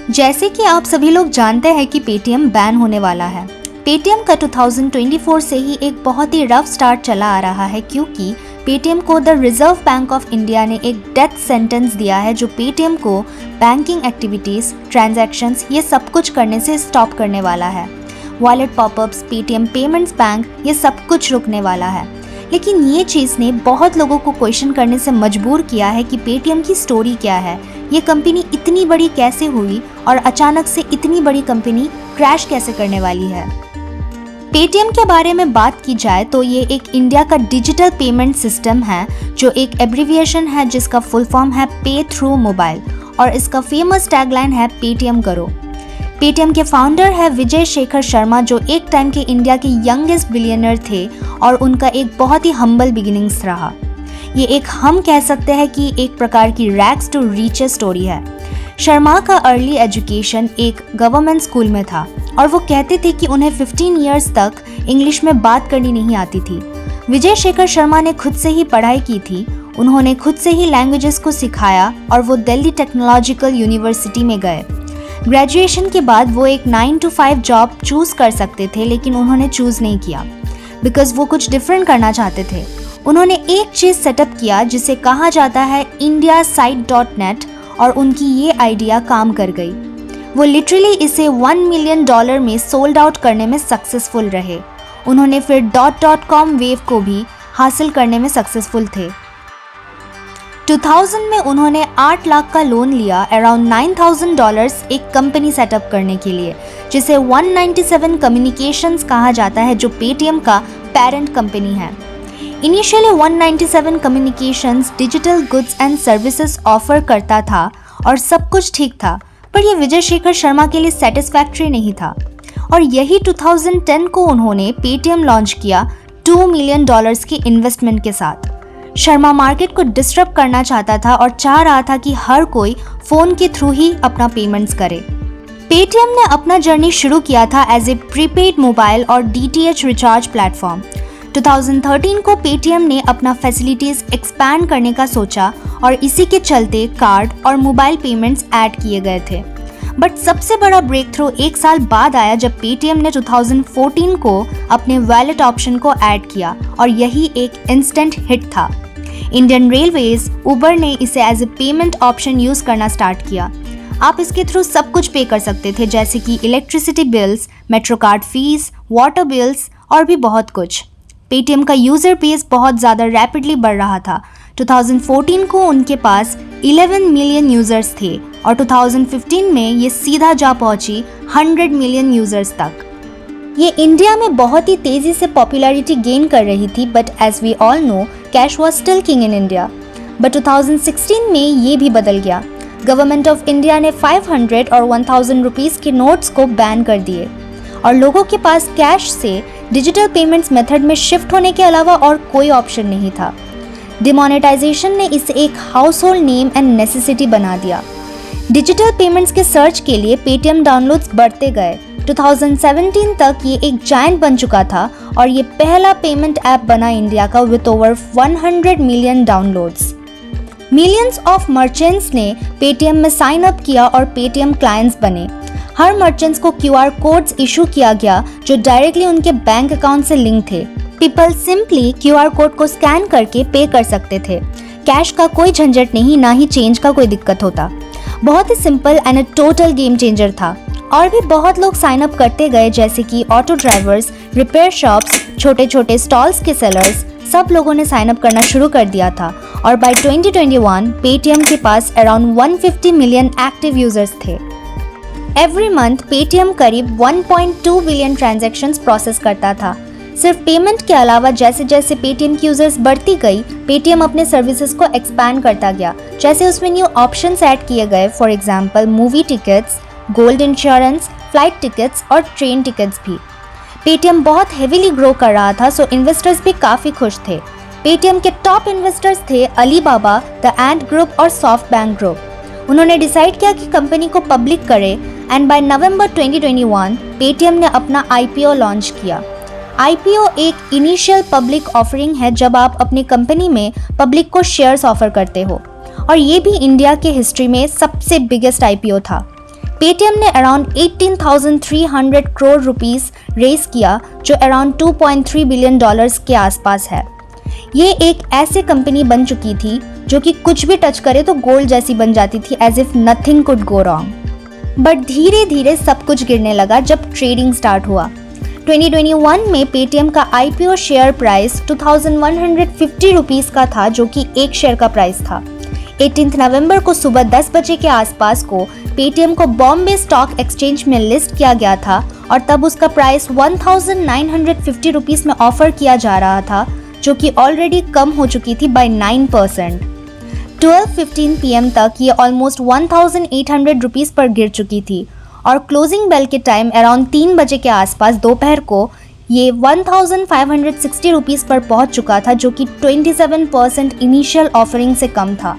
जैसे कि आप सभी लोग जानते हैं कि पेटीएम बैन होने वाला है। पेटीएम का 2024 से ही एक बहुत ही रफ स्टार्ट चला आ रहा है, क्योंकि पेटीएम को the reserve bank of India ने एक डेथ सेंटेंस दिया है जो पेटीएम को बैंकिंग एक्टिविटीज़, ट्रांजैक्शंस ये सब कुछ करने से स्टॉप करने वाला है। Wallet popups, Paytm payments bank ये सब कुछ रुकने वाला है। लेकिन ये चीज़ ने बहुत लोगों को क्वेश्चन करने से मजबूर किया है कि पेटीएम की स्टोरी क्या है, ये कंपनी इतनी बड़ी कैसे हुई और अचानक से इतनी बड़ी कंपनी क्रैश कैसे करने वाली है। पेटीएम के बारे में बात की जाए तो ये एक इंडिया का डिजिटल पेमेंट सिस्टम है जो एक एब्रिविएशन है जिसका फुल फॉर्म है पे थ्रू मोबाइल, और इसका फेमस टैगलाइन है पेटीएम करो। पेटीएम के फाउंडर है विजय शेखर शर्मा, जो एक टाइम के इंडिया के यंगेस्ट बिलियनर थे और उनका एक बहुत ही हम्बल बिगिनिंग्स रहा। ये एक हम कह सकते हैं कि एक प्रकार की रैग्स टू रिचेस स्टोरी है। शर्मा का अर्ली एजुकेशन एक गवर्नमेंट स्कूल में था और वो कहते थे कि उन्हें 15 इयर्स तक इंग्लिश में बात करनी नहीं आती थी। विजय शेखर शर्मा ने खुद से ही पढ़ाई की थी, उन्होंने खुद से ही लैंग्वेजेस को सिखाया और वो दिल्ली टेक्नोलॉजिकल यूनिवर्सिटी में गए। ग्रेजुएशन के बाद वो एक 9 to 5 जॉब चूज़ कर सकते थे, लेकिन उन्होंने चूज़ नहीं किया बिकॉज वो कुछ डिफरेंट करना चाहते थे। उन्होंने एक चीज़ सेटअप किया जिसे कहा जाता है indiasite.net, और उनकी ये आइडिया काम कर गई। वो लिटरली इसे $1 मिलियन में सोल्ड आउट करने में सक्सेसफुल रहे। उन्होंने फिर .com वेव को भी हासिल करने में सक्सेसफुल थे। 2000 में उन्होंने 8 लाख का लोन लिया, अराउंड $9,000 एक कंपनी सेटअप करने के लिए, जिसे 197 कम्युनिकेशंस कहा जाता है, जो पेटीएम का पेरेंट कंपनी है। Initially 197 communications digital goods and services offer करता था और सब कुछ ठीक था, पर यह विजय शेखर शर्मा के लिए सेटिस्फैक्ट्री नहीं था, और यही 2010 को उन्होंने पेटीएम लॉन्च किया $2 मिलियन की इन्वेस्टमेंट के साथ। शर्मा मार्केट को डिस्टर्ब करना चाहता था और चाह रहा था कि हर कोई फोन के थ्रू ही अपना पेमेंट्स करे। पेटीएम ने अपना जर्नी शुरू किया था एज ए प्रीपेड मोबाइल और डीटीएच रिचार्ज प्लेटफॉर्म। 2013 को पेटीएम ने अपना फैसिलिटीज एक्सपैंड करने का सोचा और इसी के चलते कार्ड और मोबाइल पेमेंट्स ऐड किए गए थे। बट सबसे बड़ा ब्रेक थ्रू एक साल बाद आया जब पेटीएम ने 2014 को अपने वॉलेट ऑप्शन को ऐड किया, और यही एक इंस्टेंट हिट था। इंडियन रेलवेज, उबर ने इसे as a payment option use करना स्टार्ट किया। आप इसके थ्रू सब कुछ पे कर सकते थे, जैसे कि electricity bills, metro card fees, water bills और भी बहुत कुछ। पेटीएम का यूजर बेस बहुत ज़्यादा रैपिडली बढ़ रहा था। 2014 को उनके पास 11 मिलियन यूजर्स थे और 2015 में ये सीधा जा पहुंची 100 मिलियन यूजर्स तक। ये इंडिया में बहुत ही तेज़ी से पॉपुलैरिटी गेन कर रही थी, but as we all know cash was still king in India. But 2016 में ये भी बदल गया। गवर्नमेंट ऑफ इंडिया ने 500 और 1000 रुपीज़ के नोट्स को बैन कर दिए और लोगों के पास कैश से डिजिटल पेमेंट्स मेथड में शिफ्ट होने के अलावा और कोई ऑप्शन नहीं था। डिमोनेटाइजेशन ने इसे एक house hold name and necessity बना दिया। डिजिटल पेमेंट्स के सर्च के लिए पेटीएम डाउनलोड्स बढ़ते गए। 2017 तक ये एक जायंट बन चुका था और ये पहला पेमेंट ऐप बना इंडिया का with over 100 million downloads. Millions of merchants ने पेटीएम में साइन अप किया और पेटीएम क्लाइंट्स बने। हर मर्चेंट्स को क्यूआर कोड्स इशू किया गया जो डायरेक्टली उनके बैंक अकाउंट से लिंक थे। पीपल सिंपली क्यूआर कोड को स्कैन करके पे कर सकते थे। कैश का कोई झंझट नहीं, ना ही चेंज का कोई दिक्कत होता। बहुत ही simple and a total game changer था। और भी बहुत लोग साइन अप करते गए, जैसे कि ऑटो ड्राइवर्स, रिपेयर शॉप्स, छोटे छोटे स्टॉल्स के सेलर्स, सब लोगों ने साइन अप करना शुरू कर दिया था। और बाय 2021 पेटीएम के पास अराउंड 150 मिलियन एक्टिव यूजर्स थे। एवरी मंथ पेटीएम करीब 1.2 बिलियन ट्रांजैक्शंस प्रोसेस करता था। सिर्फ पेमेंट के अलावा जैसे जैसे पेटीएम की यूजर्स बढ़ती गई, पेटीएम अपने सर्विसेज को एक्सपैंड करता गया। जैसे उसमें न्यू ऑप्शंस ऐड किए गए, for example movie tickets, gold insurance, flight tickets और ट्रेन टिकट्स भी। पेटीएम बहुत हेवीली ग्रो कर रहा था, सो इन्वेस्टर्स भी काफ़ी खुश थे। पेटीएम के टॉप इन्वेस्टर्स थे अलीबाबा, द एंट ग्रुप और सॉफ्ट बैंक ग्रुप। उन्होंने डिसाइड किया कि कंपनी को पब्लिक करे एंड बाय नवंबर 2021 पेटीएम ने अपना आईपीओ लॉन्च किया। आईपीओ एक इनिशियल पब्लिक ऑफरिंग है जब आप अपनी कंपनी में पब्लिक को शेयर्स ऑफर करते हो, और ये भी इंडिया के हिस्ट्री में सबसे बिगेस्ट आईपीओ था। पेटीएम ने अराउंड 18,300 करोड़ रुपीस रेज किया, जो अराउंड 2.3 बिलियन डॉलर्स के आसपास है। ये एक ऐसी कंपनी बन चुकी थी जो कि कुछ भी टच करे तो गोल्ड जैसी बन जाती थी, as if nothing could go wrong. But धीरे धीरे सब कुछ गिरने लगा जब ट्रेडिंग स्टार्ट हुआ। 2021 में पेटीएम का IPO शेयर प्राइस 2150 रुपीस का था, जो कि एक शेयर का प्राइस था। 18 नवंबर को सुबह 10 बजे के आसपास को पेटीएम को बॉम्बे स्टॉक एक्सचेंज में लिस्ट किया गया था और तब उसका प्राइस 1950 रुपीस में ऑफर किया जा रहा था, जो कि ऑलरेडी कम हो चुकी थी बाय 9%। 12:15 PM तक ये ऑलमोस्ट 1800 रुपीस पर गिर चुकी थी और क्लोजिंग बेल के टाइम अराउंड 3 बजे के आसपास दोपहर को ये 1560 रुपीस पर पहुंच चुका था, जो कि 27% इनिशियल ऑफरिंग से कम था।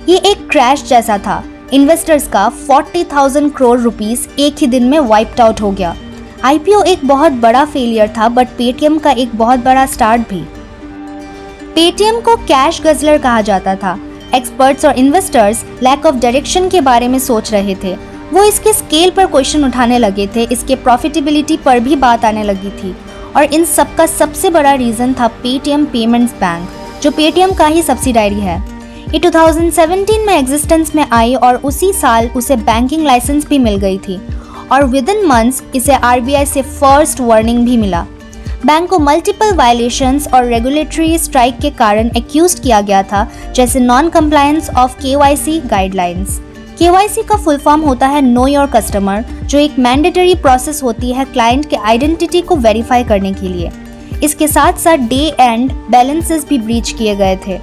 ये एक क्रैश जैसा था। इन्वेस्टर्स का 40,000 करोड़ रुपीस एक ही दिन में वाइप्ड आउट हो गया। IPO एक बहुत बड़ा फेलियर था, बट पेटीएम का एक बहुत बड़ा स्टार्ट भी। पेटीएम को कैश गजलर कहा जाता था। एक्सपर्ट्स और इन्वेस्टर्स लैक ऑफ डायरेक्शन के बारे में सोच रहे थे। वो इसके स्केल पर क्वेश्चन उठाने लगे थे, इसके प्रॉफिटेबिलिटी पर भी बात आने लगी थी और इन सब का सबसे बड़ा रीज़न था पेटीएम पेमेंट्स बैंक, जो पेटीएम का ही सब्सिडायरी है। ये 2017 में एग्जिस्टेंस में आई और उसी साल उसे बैंकिंग लाइसेंस भी मिल गई थी और विद इन मंथ्स इसे RBI से फर्स्ट वार्निंग भी मिला। बैंक को मल्टीपल वायलेशंस और रेगुलेटरी स्ट्राइक के कारण एक्यूज्ड किया गया था, जैसे non compliance of KYC guidelines. KYC का फुल फॉर्म होता है नो योर कस्टमर, जो एक मैंडेटरी प्रोसेस होती है क्लाइंट के आइडेंटिटी को वेरीफाई करने के लिए। इसके साथ साथ डे एंड बैलेंसेस भी ब्रीच किए गए थे।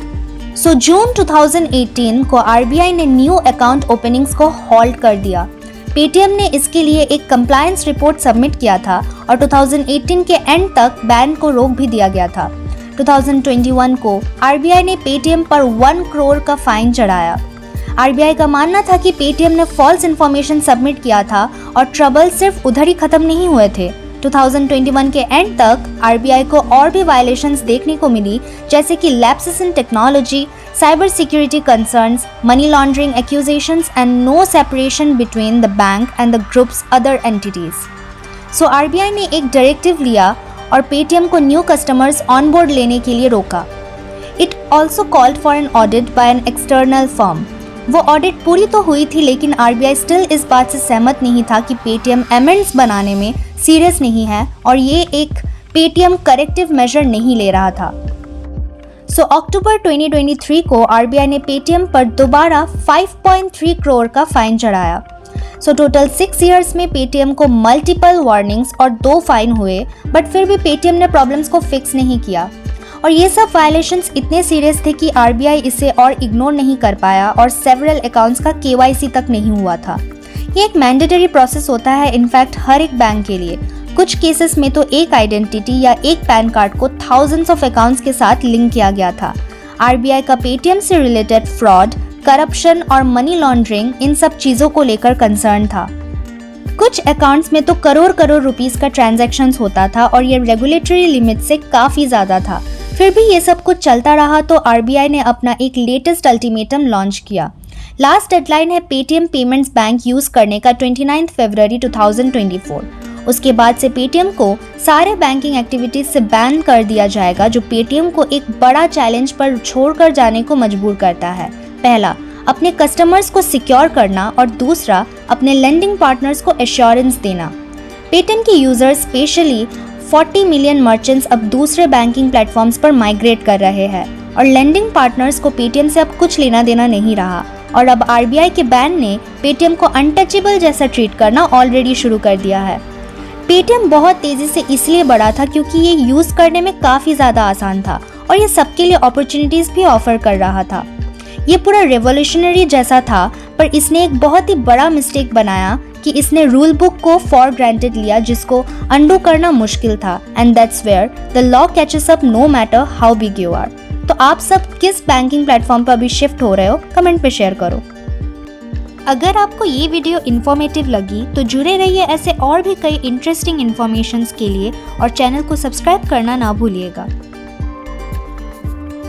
जून 2018 को RBI ने न्यू अकाउंट ओपनिंग्स को हॉल्ट कर दिया। पेटीएम ने इसके लिए एक कंप्लायंस रिपोर्ट सबमिट किया था और 2018 के एंड तक बैन को रोक भी दिया गया था। 2021 को RBI ने पेटीएम पर 1 करोड़ का फाइन चढ़ाया। RBI का मानना था कि पेटीएम ने फॉल्स इन्फॉर्मेशन सबमिट किया था और ट्रबल सिर्फ उधर ही खत्म नहीं हुए थे। 2021 के एंड तक RBI को और भी वायलेशंस देखने को मिली, जैसे कि lapses in technology, cyber security concerns, money laundering accusations and no separation between the bank and the groups other entities. RBI ने एक डायरेक्टिव लिया और पेटीएम को न्यू कस्टमर्स ऑनबोर्ड लेने के लिए रोका। It also called for an audit bye an external firm. वो ऑडिट पूरी तो हुई थी, लेकिन RBI स्टिल इस बात से सहमत नहीं था कि पेटीएम अमेंड्स बनाने में सीरियस नहीं है और ये एक पेटीएम करेक्टिव मेजर नहीं ले रहा था। अक्टूबर 2023 को RBI ने पेटीएम पर दोबारा 5.3 करोड़ का फाइन चढ़ाया। टोटल 6 इयर्स में पेटीएम को मल्टीपल वार्निंग्स और 2 फाइन हुए, बट फिर भी पेटीएम ने प्रॉब्लम्स को फिक्स नहीं किया और ये सब वायलेशंस इतने सीरियस थे कि RBI इसे और इग्नोर नहीं कर पाया और सेवरल अकाउंट्स का KYC तक नहीं हुआ था। ये एक मैंडेटरी प्रोसेस होता है इनफैक्ट हर एक बैंक के लिए। कुछ केसेस में तो एक आइडेंटिटी या एक पैन कार्ड को थाउजेंड्स ऑफ अकाउंट्स के साथ लिंक किया गया था। RBI का पेटीएम से रिलेटेड फ्रॉड, करप्शन और मनी लॉन्ड्रिंग इन सब चीज़ों को लेकर कंसर्न था। कुछ अकाउंट्स में तो करोड़ करोड़ रुपीस का ट्रांजैक्शंस होता था और ये रेगुलेटरी लिमिट से काफ़ी ज़्यादा था। फिर भी ये सब कुछ चलता रहा तो RBI ने अपना एक लेटेस्ट अल्टीमेटम लॉन्च किया। लास्ट डेडलाइन है पेटीएम पेमेंट्स बैंक यूज़ करने का 29 फरवरी 2024। उसके बाद से पेटीएम को सारे बैंकिंग एक्टिविटीज से बैन कर दिया जाएगा, जो पेटीएम को एक बड़ा चैलेंज पर छोड़कर जाने को मजबूर करता है। पहला, अपने कस्टमर्स को सिक्योर करना और दूसरा, अपने लेंडिंग पार्टनर्स को एश्योरेंस देना। पेटीएम के यूजर्स स्पेशली 40 मिलियन मर्चेंट्स अब दूसरे बैंकिंग प्लेटफॉर्म्स पर माइग्रेट कर रहे हैं और लेंडिंग पार्टनर्स को पेटीएम से अब कुछ लेना देना नहीं रहा और अब RBI के बैन ने पेटीएम को अनटचेबल जैसा ट्रीट करना ऑलरेडी शुरू कर दिया है। पेटीएम बहुत तेज़ी से इसलिए बढ़ा था क्योंकि ये यूज़ करने में काफ़ी ज़्यादा आसान था और ये सबके लिए अपॉर्चुनिटीज़ भी ऑफर कर रहा था। ये पूरा रेवोल्यूशनरी जैसा था, पर इसने एक बहुत ही बड़ा मिस्टेक बनाया कि इसने रूल बुक को फॉर ग्रांटेड लिया, जिसको अंडू करना मुश्किल था। And that's where the law catches up no matter how big you are. तो आप सब किस बैंकिंग प्लेटफॉर्म पर अभी शिफ्ट हो रहे हो, कमेंट पे शेयर करो। अगर आपको ये वीडियो इन्फॉर्मेटिव लगी तो जुड़े रहिए ऐसे और भी कई इंटरेस्टिंग इन्फॉर्मेशंस के लिए और चैनल को सब्सक्राइब करना ना भूलिएगा।